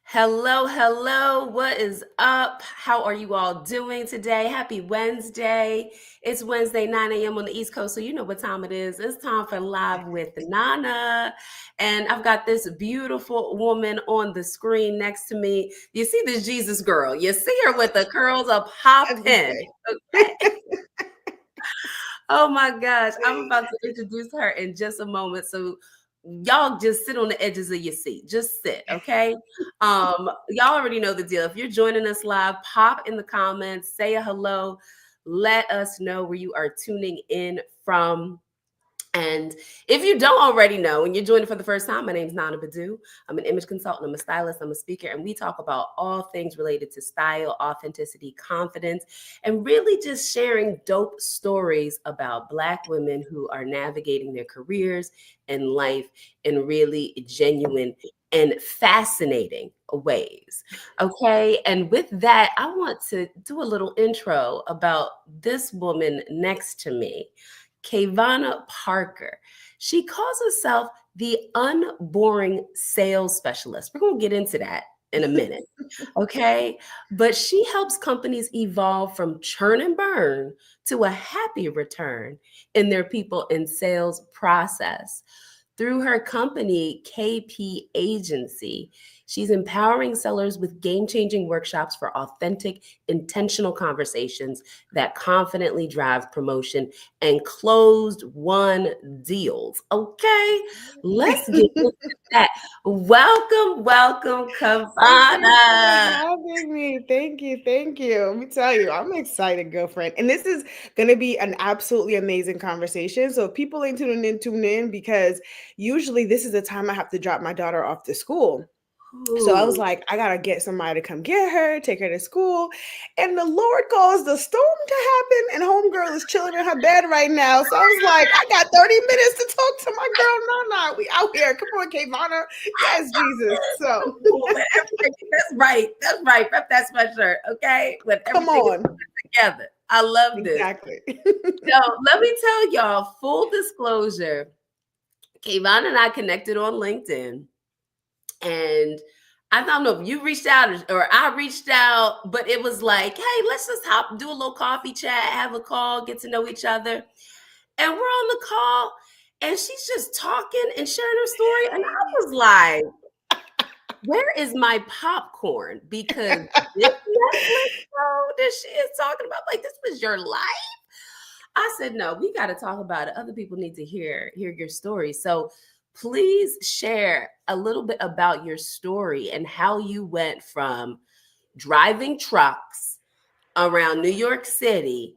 Hello, hello. What is up? How are you all doing today? Happy Wednesday. It's Wednesday, 9 a.m. on the East Coast, so you know what time it is. It's time for Live with Nana. And I've got this beautiful woman on the screen next to me. You see this Jesus girl. You see her with the curls up I was popping. say. Okay. Oh my gosh. I'm about to introduce her in just a moment. So y'all just sit on the edges of your seat. Just sit, okay? Y'all already know the deal. If you're joining us live, pop in the comments, say a hello, let us know where you are tuning in from. And if you don't already know and you're joining for the first time, my name is Nana Badu. I'm an image consultant, I'm a stylist, I'm a speaker, and we talk about all things related to style, authenticity, confidence, and really just sharing dope stories about Black women who are navigating their careers and life in really genuine and fascinating ways. Okay. And with that, I want to do a little intro about this woman next to me. Kaivona Parker. She calls herself the Unboring Sales Specialist. We're going to get into that in a minute. Okay. But she helps companies evolve from churn and burn to a happy return in their people and sales process. Through her company, KP Agency, she's empowering sellers with game changing workshops for authentic, intentional conversations that confidently drive promotion and closed won deals. Okay, let's get into that. Welcome, Thank you for Kavana. having me. Thank you. Thank you. Let me tell you, I'm excited, girlfriend. And this is going to be an absolutely amazing conversation. So, if people ain't tune in because usually this is the time I have to drop my daughter off to school. So I was Ooh. like, I gotta get somebody to come get her, take her to school. And the Lord caused the storm to happen, and homegirl is chilling in her bed right now. So I was like, I got 30 minutes to talk to my girl Nana. We out here. Come on, Kaivana. Yes, Jesus. So When that's right. That's right. Rep that sweatshirt, okay? When come everything is on. together. I love this. Exactly. So let me tell y'all, full disclosure, Kayvon and I connected on LinkedIn. And I don't know if you reached out or I reached out, but it was like, hey, let's just do a little coffee chat, have a call, get to know each other. And we're on the call, and she's just talking and sharing her story. And I was like, where is my popcorn? Because this Netflix show that she is talking about, like, this was your life. I said, no, we got to talk about it. Other people need to hear your story. So please share a little bit about your story and how you went from driving trucks around New York City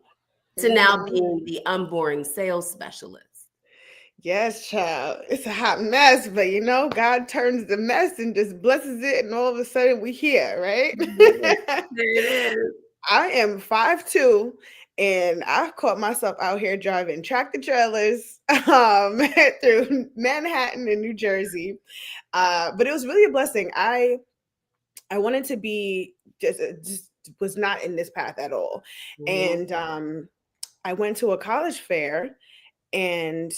to now Mhm. being the unboring sales specialist. Yes, child. It's a hot mess, but God turns the mess and just blesses it, and all of a sudden we here, right? There it is. I am 5'2", and I've caught myself out here driving tractor trailers through Manhattan and New Jersey. But it was really a blessing. I wanted to be just was not in this path at all. Mhm. And I went to a college fair, and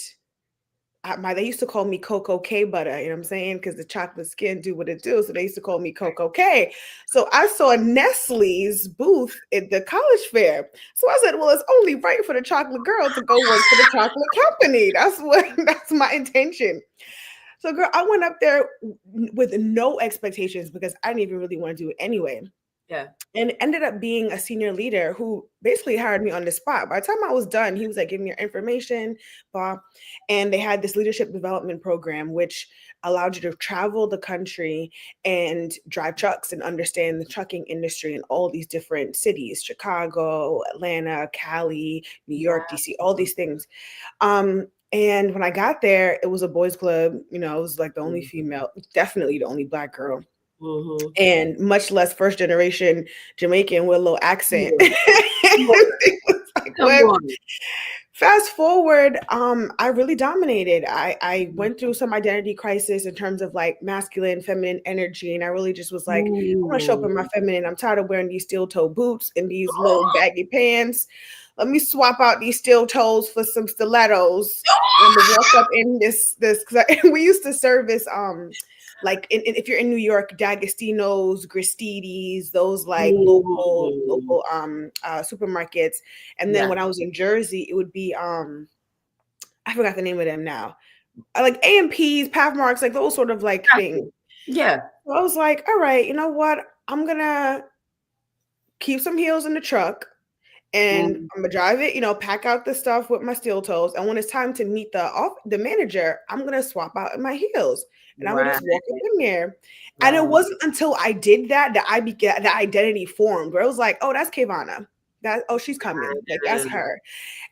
they used to call me Coco K butter, you know what I'm saying? Because the chocolate skin do what it do. So they used to call me Coco K. So I saw Nestle's booth at the college fair. So I said, well, it's only right for the chocolate girl to go work for the chocolate company. That's my intention. So girl, I went up there with no expectations because I didn't even really want to do it anyway, Yeah. and ended up being a senior leader who basically hired me on the spot. By the time I was done, he was like, give me your information, blah. And they had this leadership development program, which allowed you to travel the country and drive trucks and understand the trucking industry in all these different cities, Chicago, Atlanta, Cali, New York, Wow. DC, all these things. And when I got there, it was a boys club. It was like the only female, definitely the only Black girl, Mm-hmm. and much less first generation Jamaican with a little accent. Come on. It was like, Come what? on. Fast forward, I really dominated. I went through some identity crisis in terms of like masculine, feminine energy. And I really just was like, I want to show up in my Ooh. feminine. I'm tired of wearing these steel toe boots and these low baggy pants. let me swap out these steel toes for some stilettos and walk up in this because we used to service like if you're in New York, D'Agostino's, Gristides, those like Mm, local supermarkets. And then yeah, when I was in Jersey, it would be I forgot the name of them now. Like AMPs, Pathmarks, like those sort of like got things. you. Yeah. So I was like, all right, you know what? I'm gonna keep some heels in the truck and Mm, I'm gonna drive it, pack out the stuff with my steel toes. And when it's time to meet the manager, I'm gonna swap out in my heels and I'm gonna right, just walk up in there. And it right. wasn't until I did that I began the identity formed where it was like, oh, that's Kaivona. She's coming. Like that's Mm, her.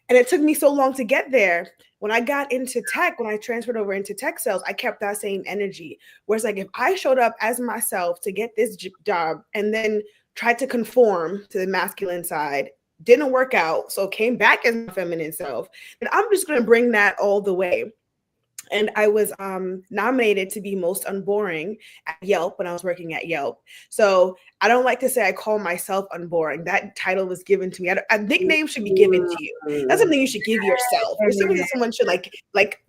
And it took me so long to get there. When I got into tech, when I transferred over into tech sales, I kept that same energy. Whereas, like, if I showed up as myself to get this job and then tried to conform to the masculine side, didn't work out, so came back as my feminine self, then I'm just going to bring that all the way. And I was nominated to be most unboring at Yelp when I was working at Yelp. So I don't like to say I call myself unboring. That title was given to me. A nickname should be given to you. That's mm, something you should give yourself. It's something that someone should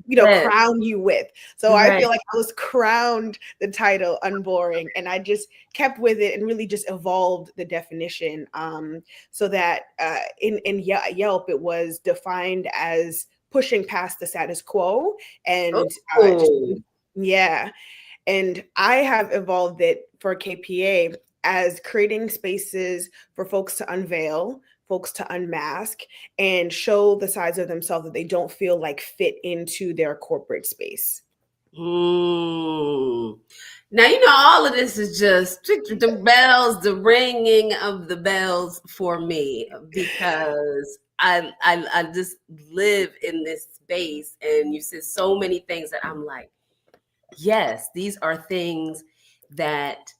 yes, crown you with. So I right. feel like I was crowned the title unboring, and I just kept with it and really just evolved the definition, so that in Yelp it was defined as pushing past the status quo and just, Oh, yeah. And I have evolved it for KPA as creating spaces for folks to unveil, folks to unmask, and show the sides of themselves that they don't feel like fit into their corporate space. mm. Now you know all of this is just the bells, the ringing of the bells for me because I just live in this space, and you said so many things that I'm like, yes, these are things that,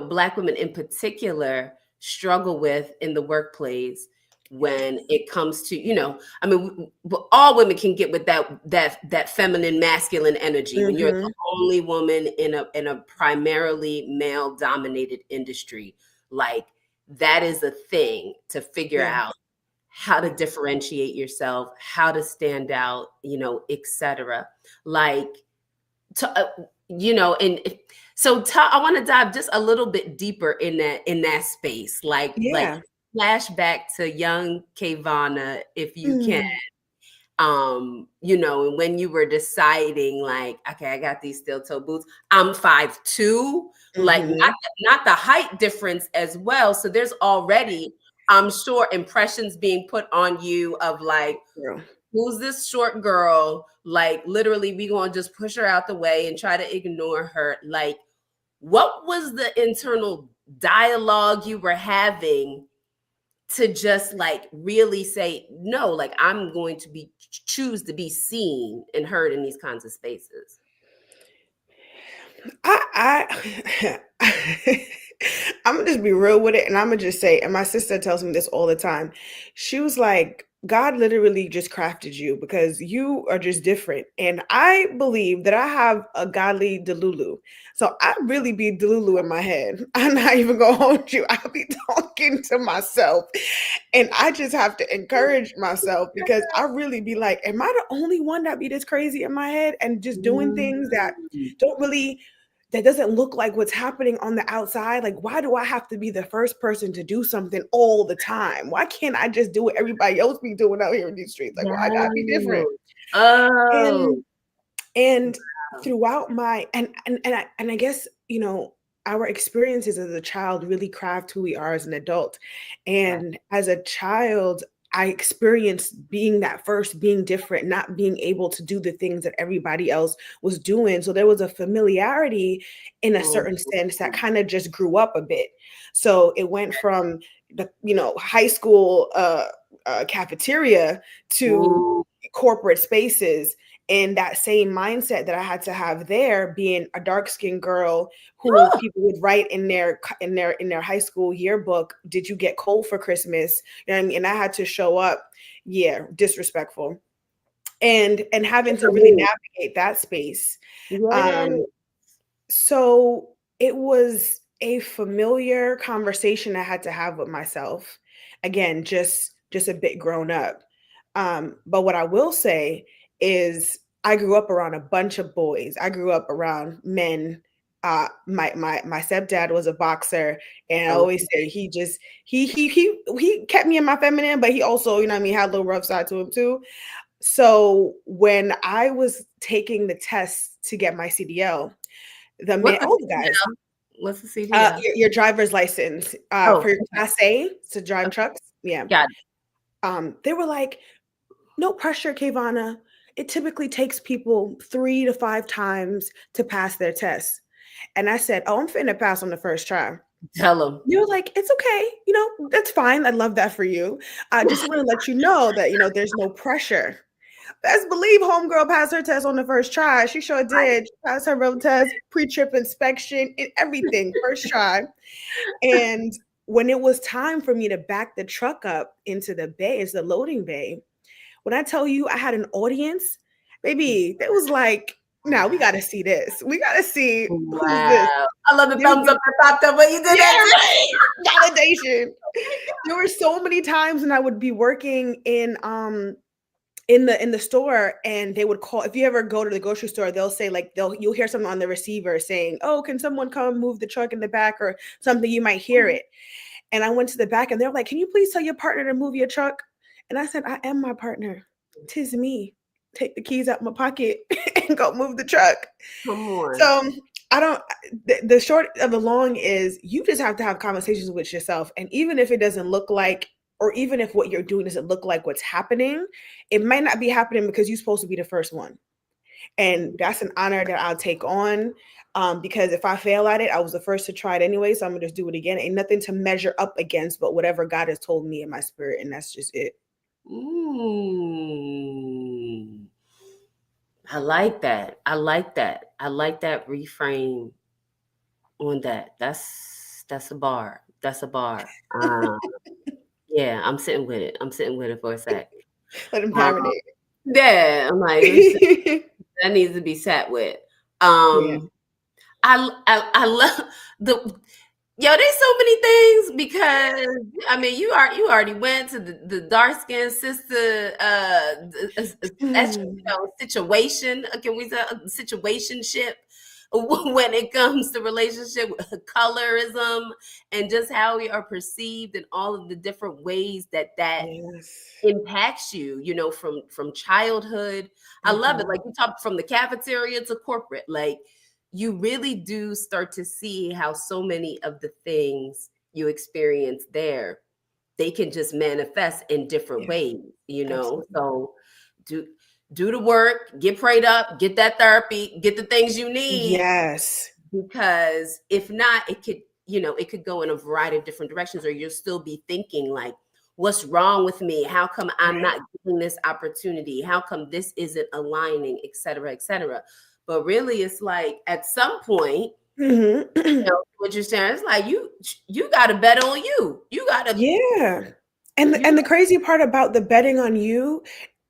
Black women in particular struggle with in the workplace when it comes to, I mean, all women can get with that feminine masculine energy when you're the Mm-hmm. only woman in a primarily male dominated industry. Like, that is a thing to figure Yeah. out how to differentiate yourself, how to stand out, etc. Like, and so I want to dive just a little bit deeper in that space, like Yeah. flashback to young Kaivona, if you can, Mm. and when you were deciding, like, okay, I got these steel toe boots, I'm 5'2", like, Mm-hmm. not the height difference as well, so there's already, I'm sure, impressions being put on you of like, True. who's this short girl? Like, literally, we gonna just push her out the way and try to ignore her. Like, what was the internal dialogue you were having to just like really say no? Like, I'm going to choose to be seen and heard in these kinds of spaces. I I'm gonna just be real with it, and I'm gonna just say, and my sister tells me this all the time. She was like, God literally just crafted you because you are just different. And I believe that I have a godly delulu. So I really be delulu in my head. I'm not even gonna hold you. I'll be talking to myself. And I just have to encourage myself because I really be like, am I the only one that be this crazy in my head and just doing things that Mm. don't really that doesn't look like what's happening on the outside? Like, why do I have to be the first person to do something all the time? Why can't I just do what everybody else be doing out here in these streets? Like, why I gotta be different? Yes. Oh, And and throughout my and I guess, our experiences as a child really craft who we are as an adult. right. And as a child, I experienced being that first, being different, not being able to do the things that everybody else was doing. So there was a familiarity in a certain sense that kind of just grew up a bit. So it went from the, high school cafeteria to Mm. corporate spaces, and that same mindset that I had to have there, being a dark-skinned girl who people would write in their high school yearbook, did you get coal for Christmas? You know what I mean? And I had to show up, yeah, disrespectful. And having to really Oh, navigate that space. yeah. Um, so it was a familiar conversation I had to have with myself. Again, just just a bit grown up. But what I will say is I grew up around a bunch of boys. I grew up around men. My stepdad was a boxer, and I Oh, always say he kept me in my feminine, but he also, you know what I mean, had a little rough side to him too. So when I was taking the test to get my CDL, the man, what's the all the guys, CDL? What's the CDL? your driver's license Oh, for your okay. Class A to drive Okay, trucks. Yeah. got it. They were like, no pressure, Kaivona. It typically takes people 3 to 5 times to pass their tests. And I said, oh, I'm finna pass on the first try. Tell them. You're like, it's okay. That's fine. I love that for you. I just want to let you know that, there's no pressure. Best believe homegirl passed her test on the first try. She sure did. She passed her road test, pre-trip inspection, and everything, first try. And when it was time for me to back the truck up into the bay, it's the loading bay. When I tell you I had an audience, baby, that was like, now we got to see this. We got to see who's this. Wow. I love the There thumbs was, up that popped up when you did yeah, that. right. Validation. There were so many times when I would be working in the store, and they would call. If you ever go to the grocery store, they'll say, like, you'll hear something on the receiver saying, oh, can someone come move the truck in the back or something. You might hear it. And I went to the back, and they're like, can you please tell your partner to move your truck? And I said, I am my partner. 'Tis me. Take the keys out my pocket and go move the truck. Come on. So I don't, the short of the long is you just have to have conversations with yourself. And even if it doesn't look like, or even if what you're doing doesn't look like what's happening, it might not be happening because you're supposed to be the first one. And that's an honor that I'll take on. Because if I fail at it, I was the first to try it anyway. So I'm gonna just do it again. Ain't nothing to measure up against, but whatever God has told me in my spirit, and that's just it. Mm. I like that. I like that. I like that reframe on that. That's a bar. That's a bar. Yeah, I'm sitting with it. I'm sitting with it for a sec. Let him Um, marinate. yeah, I'm like, that needs to be sat with. Yeah. I love the yo. There's so many things because I mean, you already went to the dark skinned sister Mm, situation. Can we say situationship when it comes to relationship colorism and just how we are perceived and all of the different ways that yes. impacts you, from childhood. I love it. Mhm. Like you talk from the cafeteria to corporate, like you really do start to see how so many of the things you experience there, they can just manifest in different Yeah, ways. absolutely. So do do the work, get prayed up, get that therapy, get the things you need, Yes. because if not, it could go in a variety of different directions, or you'll still be thinking like, what's wrong with me? How come I'm Right. not getting this opportunity? How come this isn't aligning, et cetera, et cetera? But really, it's like at some point, Mhm. what you're saying, it's like you got to bet on you. You got to Yeah. And you. the crazy part about the betting on you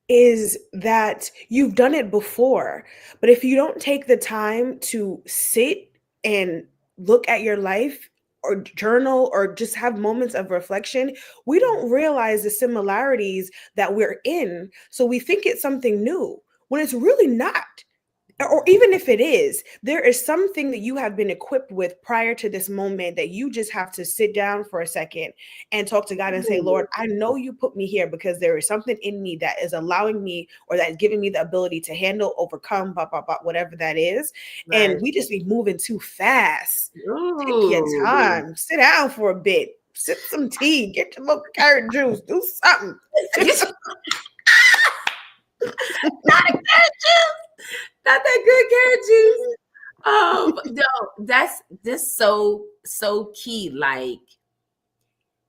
is that you've done it before. But if you don't take the time to sit and look at your life or journal or just have moments of reflection, we don't realize the similarities that we're in. So we think it's something new when it's really not. Or even if it is, there is something that you have been equipped with prior to this moment that you just have to sit down for a second and talk to God and say, Lord, I know you put me here because there is something in me that is allowing me or that is giving me the ability to handle, overcome, blah, blah, blah, whatever that is. And Right. we just be moving too fast. Take your Ooh. time, sit down for a bit, sip some tea, get your little carrot juice, do something. Not a carrot juice. Not that good carrot juice. No, that's so key. Like,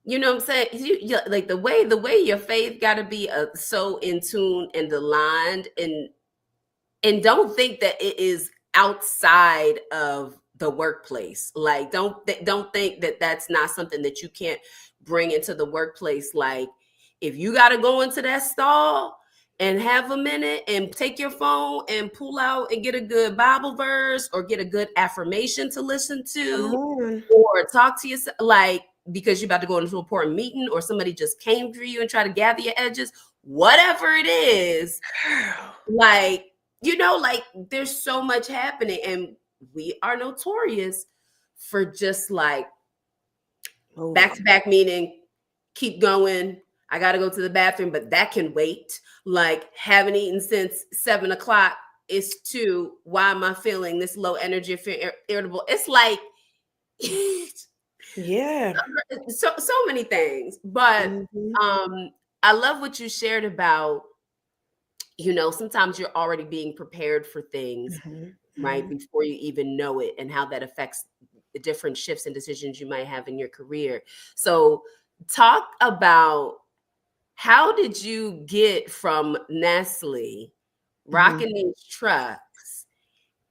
you know what I'm saying? Like the way your faith got to be so in tune and aligned, and don't think that it is outside of the workplace. Like, don't think that that's not something that you can't bring into the workplace. Like, if you got to go into that stall and have a minute and take your phone and pull out and get a good Bible verse or get a good affirmation to listen Come to on. or talk to yourself, like, because you're about to go into an important meeting, or somebody just came for you and try to gather your edges, whatever it is, like, like there's so much happening, and we are notorious for just like back to back meeting, keep going. I got to go to the bathroom, but that can wait. Like, haven't eaten since 7 o'clock. It's 2. Why am I feeling this low energy, irritable? It's like, Yeah. so many things. But Mhm. I love what you shared about, sometimes you're already being prepared for things, Mhm. right, Mhm. before you even know it, and how that affects the different shifts and decisions you might have in your career. So talk about, how did you get from Nestle, Mhm. rocking these trucks,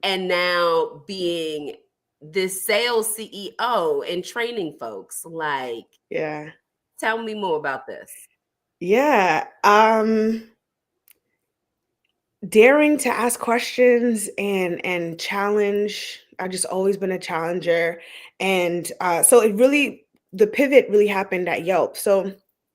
and now being this sales CEO and training folks? Like, Yeah. tell me more about this. Yeah. Daring to ask questions and challenge. I've just always been a challenger. And so the pivot really happened at Yelp. So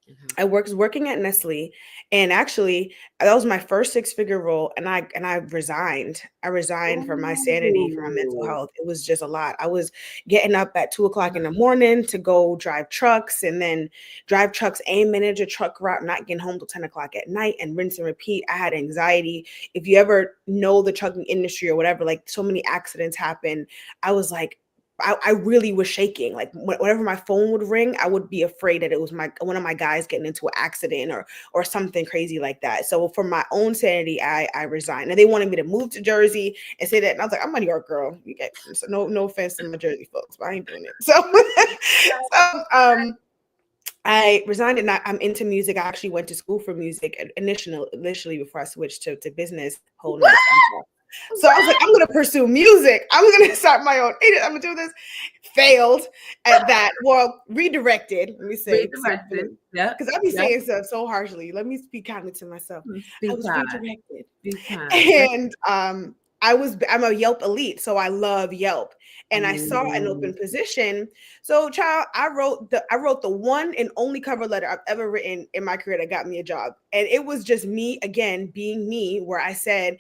Mhm. I was working at Nestle, and actually that was my first six-figure role, and I resigned. I resigned for my sanity, for my mental Ooh. health. It was just a lot. I was getting up at 2 o'clock in the morning to go drive trucks, and then drive trucks and manage a truck route, not getting home till 10 o'clock at night, and rinse and repeat. I had anxiety. If you ever know the trucking industry or whatever, like, so many accidents happen. I was like, I really was shaking. Like, whenever my phone would ring, I would be afraid that it was one of my guys getting into an accident or something crazy like that. So for my own sanity, I resigned. And they wanted me to move to Jersey and say that. And I was like, I'm a New York girl. You get, so no offense to my Jersey folks, but I ain't doing it. So I resigned, and I'm into music. I actually went to school for music initially before I switched to business. Whole What? nother side. So I was like, I'm gonna pursue music. I'm gonna start my own. I'm gonna do this. Failed at that. Well, redirected. Let me say, Redirected. Yep. because I be Yep. saying stuff so harshly. Let me speak kindly to myself. I Be was kind. redirected, Be kind. Yep. and I'm a Yelp elite, so I love Yelp. And I saw an Mm. open position. So, child, I wrote the one and only cover letter I've ever written in my career that got me a job. And it was just me, again, being me, where I said,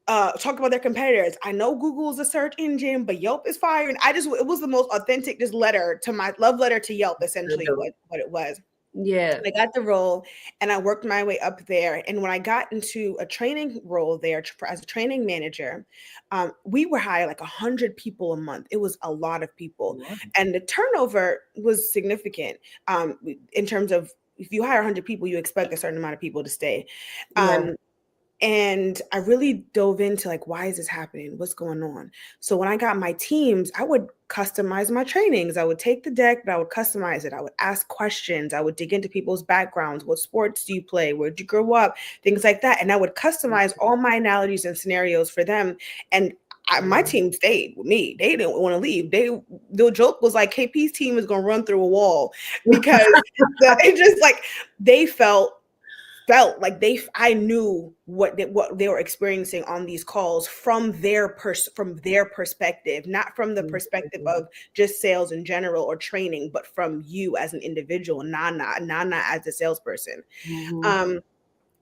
talk about their competitors. I know Google is a search engine, but Yelp is fire. And it was the most authentic, just letter to my love letter to Yelp, essentially what it was. Yeah. I got the role, and I worked my way up there. And when I got into a training role there as a training manager, we were hiring like 100 people a month. It was a lot of people, Wow. and the turnover was significant. In terms of, if you hire 100 people, you expect a certain amount of people to stay. Yeah. And I really dove into, like, why is this happening? What's going on? So when I got my teams, I would customize my trainings. I would take the deck, but I would customize it. I would ask questions. I would dig into people's backgrounds. What sports do you play? Where'd you grow up? Things like that. And I would customize all my analogies and scenarios for them. And my Mm. team stayed with me. They didn't want to leave. The joke was like, KP's team is going to run through a wall, because it just, like, they felt like I knew what they were experiencing on these calls from from their perspective, not from the perspective Mhm. of just sales in general or training, but from you as an individual, Nana as a salesperson. Mhm. um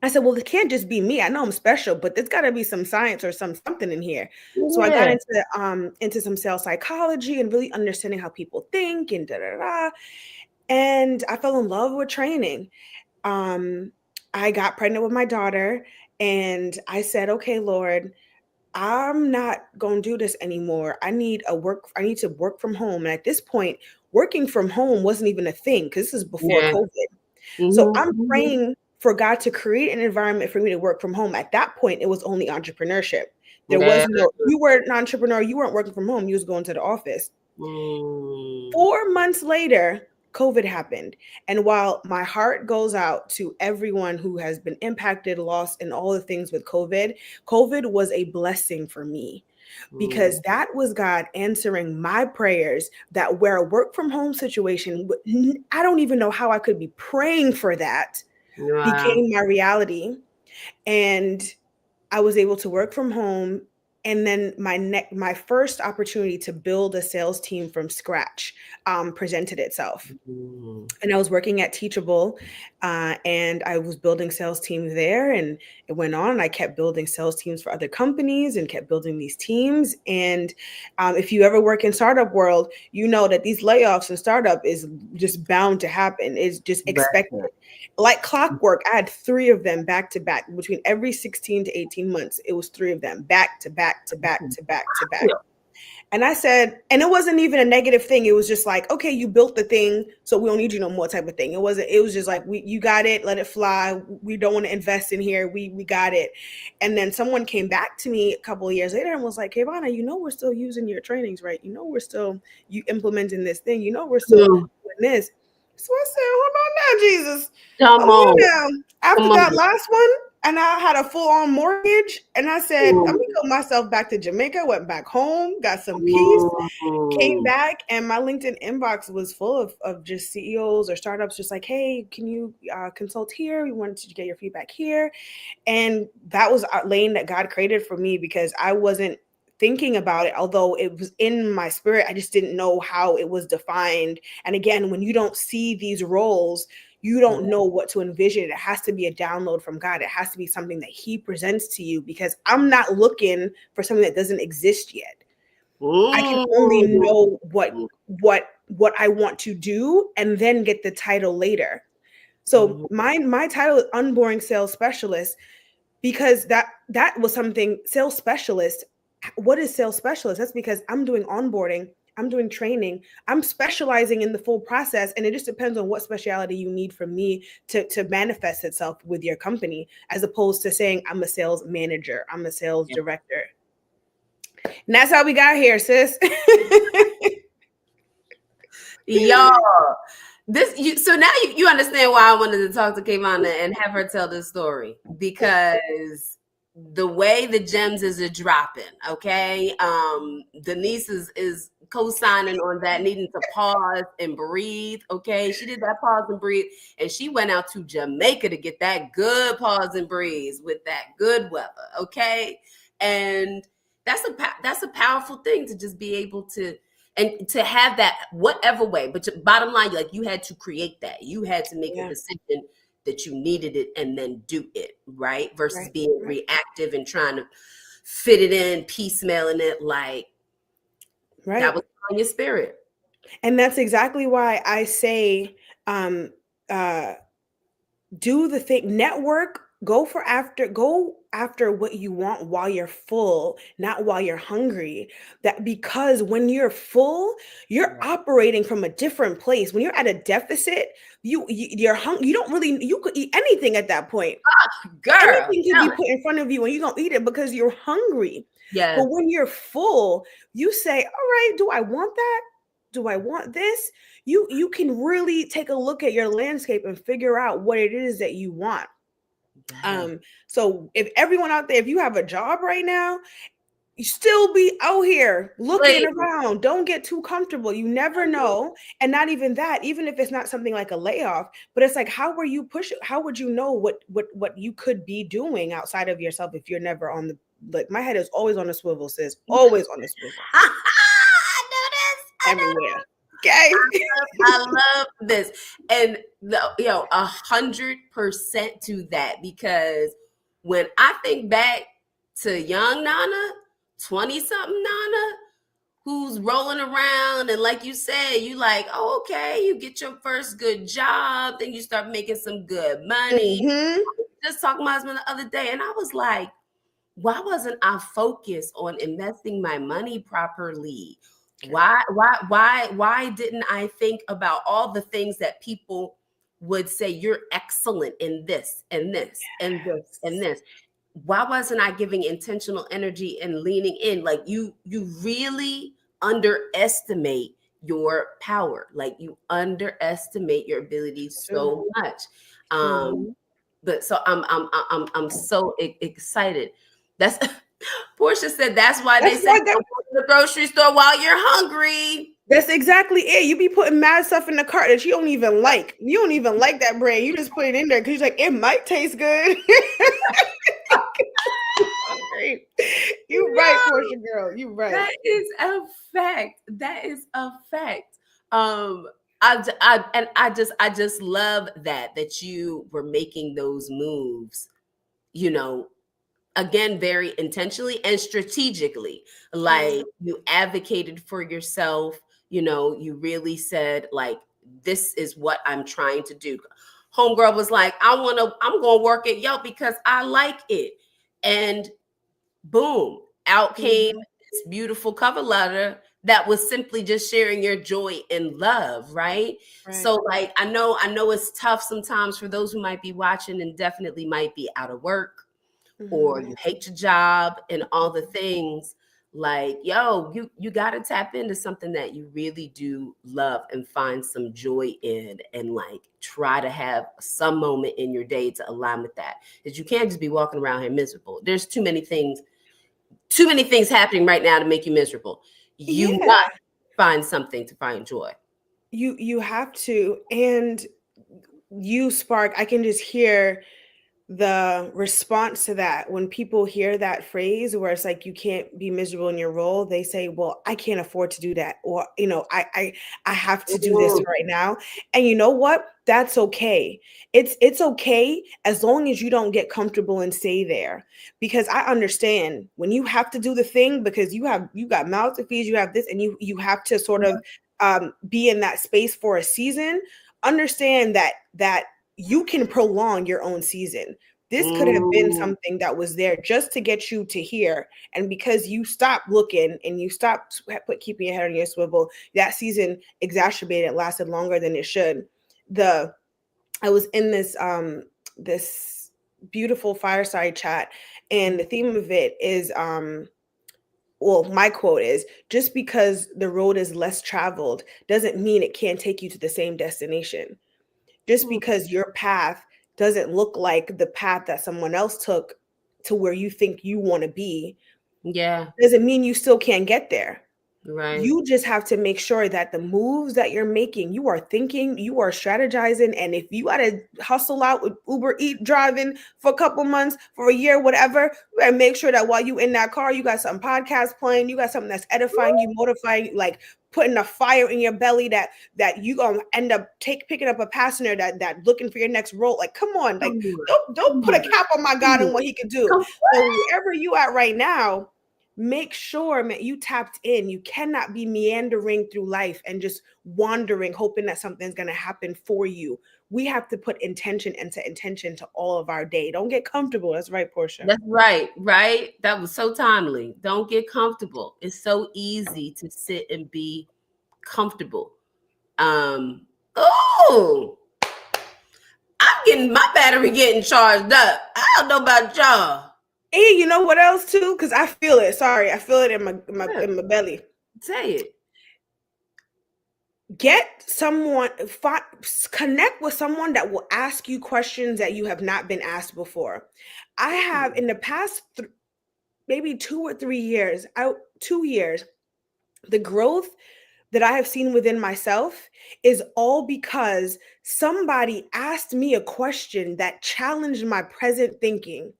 I said, well, it can't just be me. I know I'm special, but there's got to be some science or something in here. So I got Yeah. into some sales psychology and really understanding how people think and da da da. And I fell in love with training. um, I got pregnant with my daughter, and I said, okay, Lord, I'm not going to do this anymore. I need to work from home. And at this point, working from home wasn't even a thing, because this is before Yeah. COVID. So Mhm. I'm Mhm. praying for God to create an environment for me to work from home. At that point, it was only entrepreneurship. There Yeah. was no, you were an entrepreneur, you weren't working from home, you was going to the office. Mm. 4 months later, COVID happened. And while my heart goes out to everyone who has been impacted, lost, and all the things with COVID, COVID was a blessing for me, Mm. because that was God answering my prayers, that where a work from home situation, I don't even know how I could be praying for that, Wow. became my reality. And I was able to work from home. And then my first opportunity to build a sales team from scratch presented itself. Mm. And I was working at Teachable, and I was building sales teams there, and it went on. And I kept building sales teams for other companies and kept building these teams. And if you ever work in startup world, you know that these layoffs in startup is just bound to happen. It's just expected. Right. Like clockwork, I had 3 of them back to back between every 16 to 18 months. It was 3 of them back to back to back to back to back. And I said, and it wasn't even a negative thing. It was just like, okay, you built the thing, so we don't need you no more type of thing. It was just like, you got it, let it fly. We don't want to invest in here. We got it. And then someone came back to me a couple of years later and was like, Kaivona, we're still using your trainings, right? We're still implementing this thing. We're still Mm. doing this. So I said, hold on now, Jesus. Come Hold on on. now. After Come that on. last one, and I had a full-on mortgage, and I said, I'm Mm. gonna go myself back to Jamaica, went back home, got some peace, came Mm. back, and my LinkedIn inbox was full of just CEOs or startups just like, hey, can you consult here? We wanted to get your feedback here. And that was a lane that God created for me because I wasn't thinking about it, although it was in my spirit. I just didn't know how it was defined. And again, when you don't see these roles, you don't know what to envision. It has to be a download from God. It has to be something that He presents to you, because I'm not looking for something that doesn't exist yet. I can only Mm. know what I want to do and then get the title later. So Mm. my title is Unboring Sales Specialist, because that was something. Sales specialist, what is sales specialist? That's because I'm doing onboarding, I'm doing training, I'm specializing in the full process, and it just depends on what specialty you need from me to manifest itself with your company, as opposed to saying I'm a sales manager, I'm a sales Yeah. director. And that's how we got here, sis. Y'all, so now you understand why I wanted to talk to Kaivona and have her tell this story, because the way the gems is a dropping, okay? Denise is co-signing on that, needing to pause and breathe, okay? She did that pause and breathe, and she went out to Jamaica to get that good pause and breathe with that good weather, okay? And that's a powerful thing, to just be able to, and to have that whatever way. But bottom line, like, you had to create that. You had to make a Yeah. decision that you needed it and then do it, right? Versus Right. being reactive and trying to fit it in, piecemealing it. Like, that Right. was on your spirit. And that's exactly why I say, um, uh, do the thing, network, go after what you want while you're full, not while you're hungry. That, because when you're full, you're operating from a different place. When you're at a deficit, you don't really, you could eat anything at that point. Girl, Anything can tell be it. put in front of you and you're gonna eat it because you're hungry. Yes. But when you're full, you say, all right, do I want that? Do I want this? You can really take a look at your landscape and figure out what it is that you want. Yes. So if everyone out there, if you have a job right now, you still be out here looking Please. around. Don't get too comfortable. You never know. And not even that, even if it's not something like a layoff, but it's like, how were you pushing? How would you know what you could be doing outside of yourself if you're never on the, like, my head is always on the swivel, sis. Always on the swivel. I know this. I know Everywhere. Okay. I love this. And 100% to that, because when I think back to young Nana, 20 something Nana, who's rolling around, and like you said, you like, oh, okay, you get your first good job, then you start making some good money. Mm-hmm. Just talking to my husband the other day, and I was like, why wasn't I focused on investing my money properly? Why didn't I think about all the things that people would say, you're excellent in this and this and this and this? Why wasn't I giving intentional energy and leaning in? Like, you really underestimate your power. Like, you underestimate your ability so much. Mm-hmm. But so I'm so excited. That's Portia said that's why they That's say why don't go to the grocery store while you're hungry. that's exactly it. You be putting mad stuff in the cart that you don't even like. You don't even like that brand. You just put it in there because you're like, it might taste good. You right, No, Portia girl. You right. that is a fact. That is a fact. Um, I just love that you were making those moves, you know, again, very intentionally and strategically. Mm, Like you advocated for yourself, you really said, like, this is what I'm trying to do. Homegirl was like, I'm gonna work at Yelp because I like it. And boom, out came mhm, this beautiful cover letter that was simply just sharing your joy and love, right? right. So like I know it's tough sometimes for those who might be watching and definitely might be out of work or Mhm, you hate your job and all the things. Like, yo, you got to tap into something that you really do love and find some joy in, and like try to have some moment in your day to align with that, because you can't just be walking around here miserable. There's too many things happening right now to make you miserable. You yeah, must find something to find joy. you have to, and you spark. I can just hear the response to that when people hear that phrase where it's like you can't be miserable in your role. They say, well, I can't afford to do that, or I have to do this Mhm. right now. And you know what, that's okay. It's okay as long as you don't get comfortable and stay there, because I understand when you have to do the thing because you got mouth to feed, you have this, and you have to sort of be in that space for a season. Understand that you can prolong your own season. This could have been Mm, something that was there just to get you to here. And because you stopped looking and you stopped keeping your head on your swivel, that season exacerbated, lasted longer than it should. The I was in this beautiful fireside chat, and the theme of it is well, my quote is, just because the road is less traveled doesn't mean it can't take you to the same destination. Just mm, because your path doesn't look like the path that someone else took to where you think you want to be yeah, doesn't mean you still can't get there. right. You just have to make sure that the moves that you're making, you are thinking, you are strategizing. And if you got to hustle out with Uber Eat driving for a couple months, for a year, whatever, you got to make sure that while you in that car, you got some podcast playing, you got something that's edifying you, motivating you, like putting a fire in your belly that you gonna end up picking up a passenger that looking for your next role. Like, come on, Come like on, don't come put a on, cap on my God come and on, what he could do. come. So wherever you at right now, make sure, man, you tapped in. You cannot be meandering through life and just wandering hoping that something's going to happen for you. We have to put intention to all of our day. Don't get comfortable. That's right, Portia. That's right, right? That was so timely. Don't get comfortable. It's so easy to sit and be comfortable. Oh, I'm getting my battery getting charged up. I don't know about y'all. And you know what else too? Because I feel it. Sorry, I feel it in Yeah, my belly. say it. Get someone, connect with someone that will ask you questions that you have not been asked before. I have in the past maybe 2 or 3 years, out 2 years, the growth that I have seen within myself is all because somebody asked me a question that challenged my present thinking.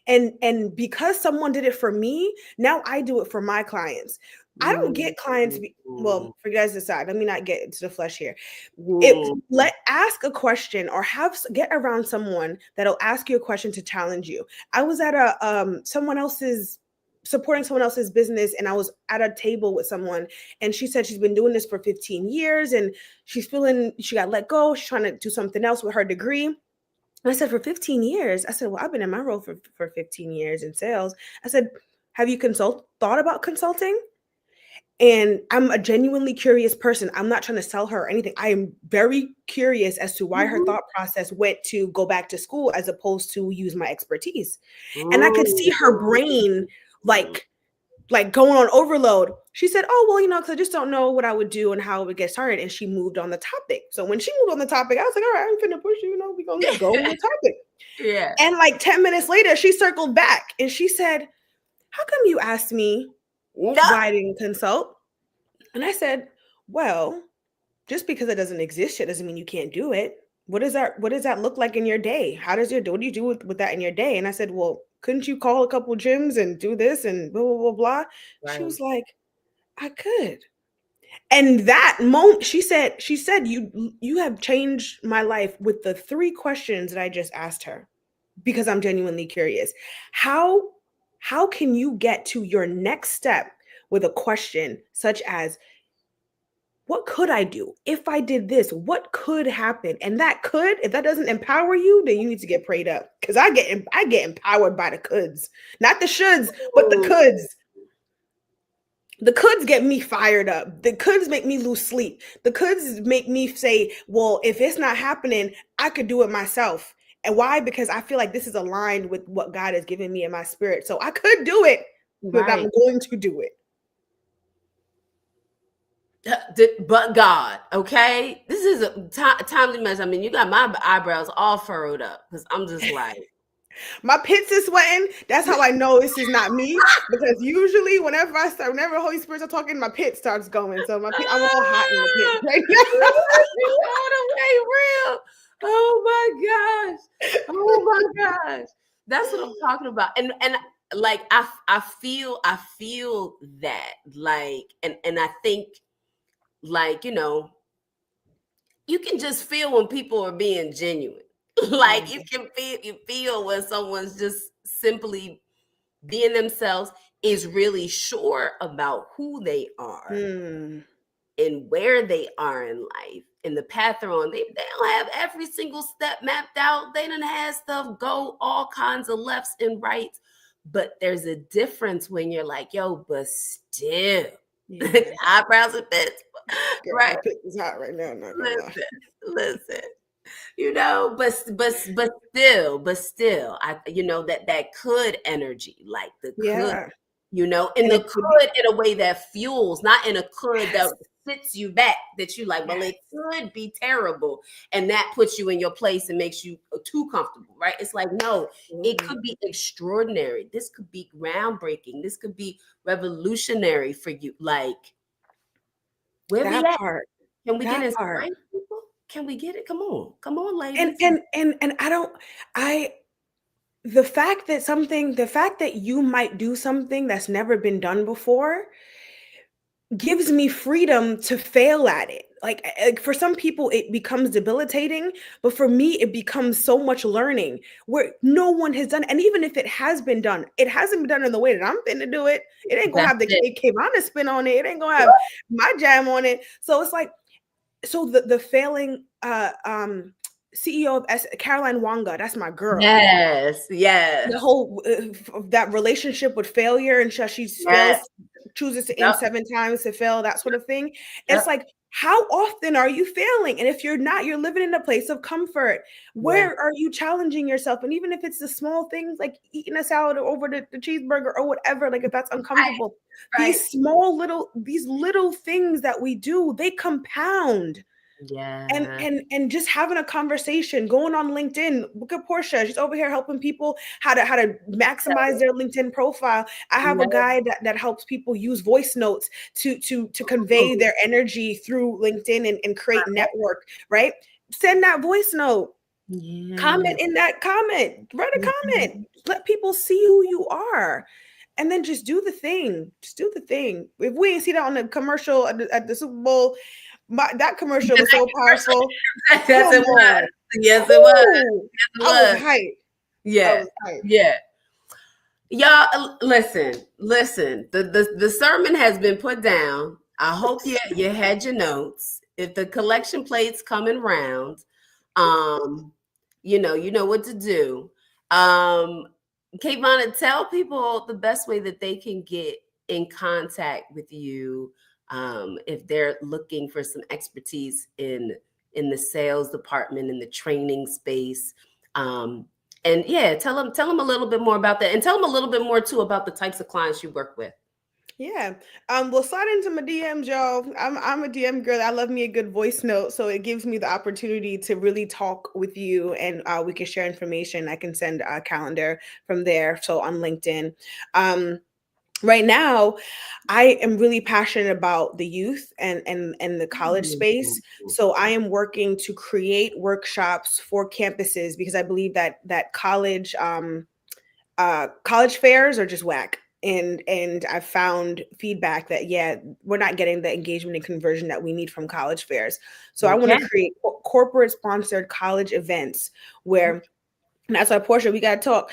And because someone did it for me, now I do it for my clients. I don't Mm, get clients mm, well, for you guys decide. Let me not get into the flesh here. It mm, let ask a question or get around someone that'll ask you a question to challenge you. I was at a someone else's supporting someone else's business, and I was at a table with someone, and she said she's been doing this for 15 years and she's feeling she got let go, she's trying to do something else with her degree. And I said, for 15 years? I said, well, I've been in my role for 15 years in sales. I said, have you thought about consulting? And I'm a genuinely curious person. I'm not trying to sell her or anything. I am very curious as to why her mhm, thought process went to go back to school as opposed to use my expertise. And I could see her brain mm. like going on overload. She said, oh, well, because I just don't know what I would do and how it would get started. And she moved on the topic. So when she moved on the topic, I was like, all right, I'm finna push you, we're going to go on the topic. Yeah. And like 10 minutes later, she circled back and she said, how come you asked me No. why I didn't consult? And I said, well, just because it doesn't exist yet doesn't mean you can't do it. What does that look like in your day? What do you do with that in your day? And I said, well, couldn't you call a couple gyms and do this and blah blah blah blah? She Right. was like, I could. And that moment, she said, you have changed my life with the three questions that I just asked her because I'm genuinely curious. How how can you get to your next step with a question such as, what could I do if I did this? What could happen? And that could, if that doesn't empower you, then you need to get prayed up. Because I get empowered by the coulds, not the shoulds, but the Ooh, coulds. The coulds get me fired up. The coulds make me lose sleep. The coulds make me say, well, if it's not happening, I could do it myself. And why? Because I feel like this is aligned with what God has given me in my spirit. So I could do it, but I'm right. going to do it. But God, okay? This is a timely message. I mean, you got my eyebrows all furrowed up because I'm just like, My pits is sweating. That's how I know this is not me. Because usually, whenever Holy Spirit's are talking, my pit starts going. So I'm all hot in the pit ah, right you all the way real. Oh my gosh. Oh my gosh. That's what I'm talking about. And like I feel that, like, and I think, like, you can just feel when people are being genuine. now. Like, you feel when someone's just simply being themselves, is really sure about who they are Mm. and where they are in life and the path they're on. They don't have every single step mapped out. They don't have stuff go all kinds of lefts and rights. But there's a difference when you're like, yo, but still, Yeah. eyebrows and bits, Girl, my right? pit is hot right now. I'm not gonna lie. Listen, listen. But still, that could energy, like the could, Yeah. and And the it could be, could in a way that fuels, not in a could that yes. sits you back, that you like, well, Yes. it could be terrible, and that puts you in your place and makes you too comfortable, right? It's like, no, it Absolutely. could be extraordinary. This could be groundbreaking. This could be revolutionary for you. Like, where we That at? part. Can we get That part. inspired, people? Can we get it? Come on, And ladies. and and and I don't I the fact that you might do something that's never been done before gives me freedom to fail at it. Like for some people it becomes debilitating, but for me it becomes so much learning where no one has done. And even if it has been done, it hasn't been done in the way that I'm finna do it. It ain't gonna That's have the it. Kavana spin on it. It ain't gonna have my jam on it. So it's like, so the failing CEO of Caroline Wanga, that's my girl. Yes, The yes, whole that relationship with failure, and she yes. fails, chooses to aim Yep, 7 times to fail, that sort of thing. It's yep. like, how often are you failing? And if you're not, you're living in a place of comfort. Yeah, Where are you challenging yourself? And even if it's the small things like eating a salad over the cheeseburger or whatever, like if that's right, uncomfortable, right. these little things that we do, they compound. and Yeah, and and just having a conversation, going on LinkedIn. Look at Portia, she's over here helping people how to maximize their LinkedIn profile. I have a yeah. guy that helps people use voice notes to convey Ooh, their energy through LinkedIn and create right. network, right? Send that voice note, Yeah, comment in that comment, write a yeah. comment, let people see who you are. And then just do the thing. Just do the thing. If we ain't see that on the commercial at the Super Bowl, that commercial was so powerful. Yes, Come it was. on. Yes, it was. Whoo! Yes, it I was was. hyped. I Yeah, was hyped. yeah. Y'all, listen, listen. The sermon has been put down. I hope you had your notes. If the collection plate's coming round, um, you know what to do. Um, Kaivona, tell people the best way that they can get in contact with you, if they're looking for some expertise in the sales department, in the training space. And yeah, tell them a little bit more about that, and tell them a little bit more too about the types of clients you work with. Yeah. Well, slide into my DMs, y'all. I'm a DM girl. I love me a good voice note, so it gives me the opportunity to really talk with you, and we can share information. I can send a calendar from there. So on LinkedIn. Um, right now, I am really passionate about the youth and the college space. So I am working to create workshops for campuses because I believe that college college fairs are just whack. And I found feedback that, yeah, we're not getting the engagement and conversion that we need from college fairs. So I want Okay. to create corporate sponsored college events where, and that's why, Portia, we got to talk,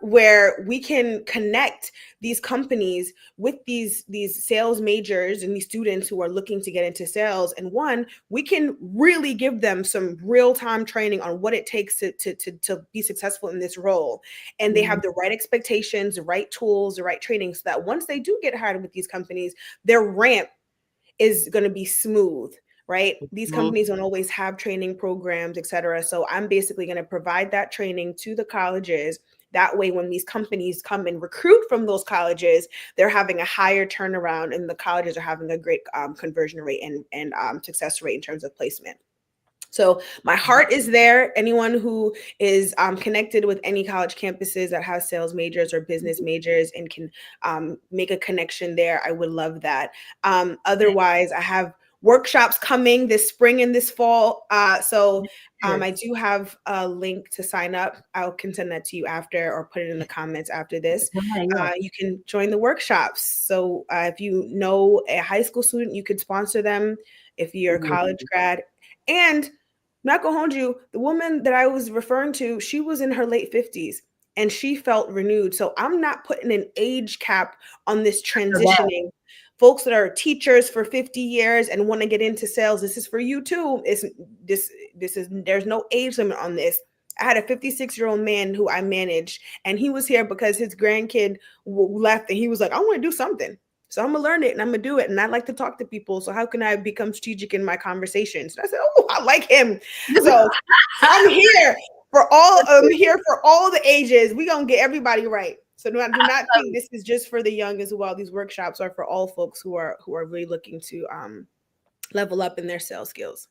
where we can connect these companies with these sales majors and these students who are looking to get into sales. And one, we can really give them some real time training on what it takes to be successful in this role. And they have the right expectations, the right tools, the right training, so that once they do get hired with these companies, their ramp is going to be smooth, right? These Mhm. companies don't always have training programs, et cetera. So I'm basically going to provide that training to the colleges. That way, when these companies come and recruit from those colleges, they're having a higher turnaround, and the colleges are having a great conversion rate and success rate in terms of placement. So my heart is there. Anyone who is connected with any college campuses that has sales majors or business majors and can make a connection there, I would love that. Otherwise, I have workshops coming this spring and this fall. So I do have a link to sign up. I can send that to you after, or put it in the comments after this. Yeah. You can join the workshops. So if you know a high school student, you could sponsor them. If you're a college grad, and not gonna hold you, the woman that I was referring to, she was in her late 50s and she felt renewed. So I'm not putting an age cap on this transitioning. Folks that are teachers for 50 years and want to get into sales, this is for you too. This is there's no age limit on this. I had a 56-year-old man who I managed, and he was here because his grandkid left, and he was like, I want to do something. So I'm gonna learn it and I'm gonna do it. And I like to talk to people. So how can I become strategic in my conversations? And I said, oh, I like him. So I'm here for all the ages. We're gonna get everybody right. So do not think this is just for the young as well. These workshops are for all folks who are really looking to level up in their sales skills.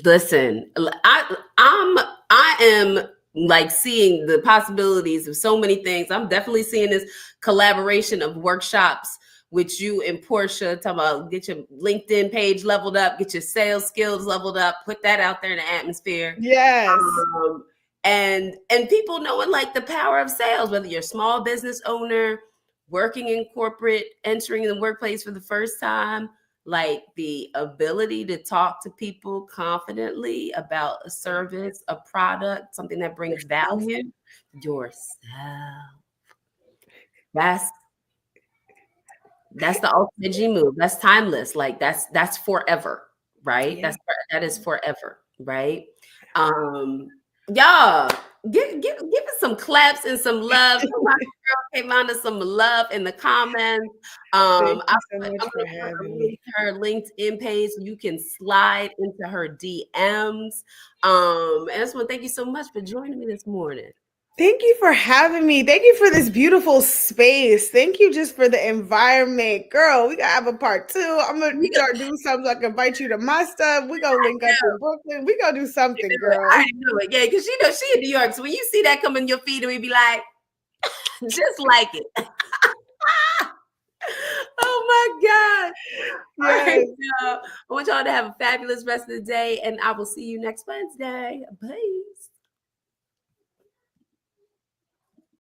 Listen, I am like seeing the possibilities of so many things. I'm definitely seeing this collaboration of workshops with you and Portia. Talking about get your LinkedIn page leveled up, get your sales skills leveled up, put that out there in the atmosphere. Yes. Um, and people knowing like the power of sales, whether you're a small business owner, working in corporate, entering the workplace for the first time, like the ability to talk to people confidently about a service, a product, something that brings value, yourself. That's that's the ultimate G move. That's timeless. Like that's forever, right? Yeah. That is forever, right? Um, y'all, give us some claps and some love. Show my girl Kaivona some love in the comments. Thank you so I'm much for gonna put a having link me. to her LinkedIn page so you can slide into her DMs. And I just want to thank you so much for joining me this morning. Thank you for having me. Thank you for this beautiful space. Thank you just for the environment. Girl, we gotta have a part two. I'm gonna We start doing something so I can invite you to my stuff. We gonna link up in Brooklyn. We gonna do something, I girl. already know it. Yeah, because she in New York. So when you see that come in your feed, we be like, just like it. Oh my God. All right, Yes. y'all. I want y'all to have a fabulous rest of the day, and I will see you next Wednesday. Peace.